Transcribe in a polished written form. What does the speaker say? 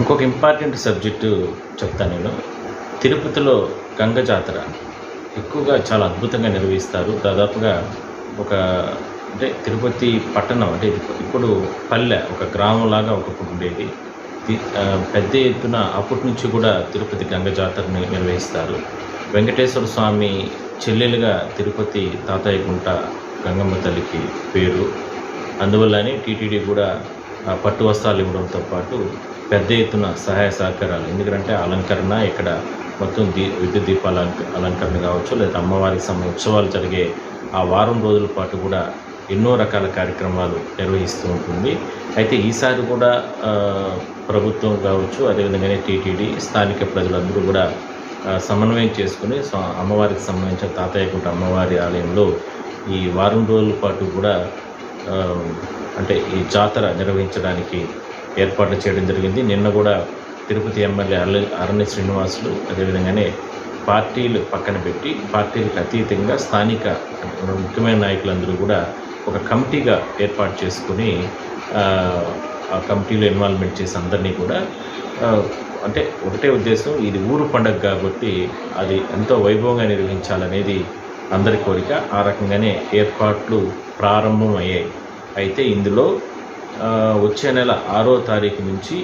ఇంకొక important subject చెప్తాను నేను. తిరుపతిలో గంగ జాతర ఎక్కువగా చాలా అద్భుతంగా నిర్వహిస్తారు. దాదాపుగా ఒక అంటే తిరుపతి పట్టణం అంటే ఇప్పుడు పల్లె, ఒక గ్రామంలాగా ఒకప్పుడు ఉండేది. పెద్ద ఎత్తున అప్పటి నుంచి కూడా తిరుపతి గంగ జాతరని నిర్వహిస్తారు. వెంకటేశ్వర స్వామి చెల్లెలుగా తిరుపతి తాతయ్య గుంట గంగమ్మ తల్లికి పేరు. అందువల్లనే టీటీడీ కూడా పట్టు వస్త్రాలు ఇవ్వడంతో పాటు పెద్ద ఎత్తున సహాయ సహకారాలు, ఎందుకంటే అలంకరణ ఇక్కడ మొత్తం విద్యుత్ దీపాల అలంకరణ కావచ్చు, లేదా అమ్మవారికి ఉత్సవాలు జరిగే ఆ వారం రోజుల పాటు కూడా ఎన్నో రకాల కార్యక్రమాలు నిర్వహిస్తూ ఉంటుంది. అయితే ఈసారి కూడా ప్రభుత్వం కావచ్చు, అదేవిధంగానే టీటీడీ స్థానిక ప్రజలందరూ కూడా సమన్వయం చేసుకుని అమ్మవారికి సంబంధించిన తాతయ్యగుంట అమ్మవారి ఆలయంలో ఈ వారం రోజుల పాటు కూడా అంటే ఈ జాతర నిర్వహించడానికి ఏర్పాట్లు చేయడం జరిగింది. నిన్న కూడా తిరుపతి ఎమ్మెల్యే అరణ్య శ్రీనివాసులు, అదేవిధంగానే పార్టీలు పక్కన పెట్టి పార్టీలకు అతీతంగా స్థానిక ముఖ్యమైన నాయకులందరూ కూడా ఒక కమిటీగా ఏర్పాటు చేసుకుని ఆ కమిటీలో ఇన్వాల్వ్మెంట్ చేసి అందరినీ కూడా అంటే ఒకటే ఉద్దేశం, ఇది ఊరు పండుగ కాబట్టి అది ఎంతో వైభవంగా నిర్వహించాలనేది అందరి కోరిక. ఆ రకంగానే ఏర్పాట్లు ప్రారంభం అయ్యాయి. అయితే ఇందులో వచ్చే నెల 6వ తారీఖు నుంచి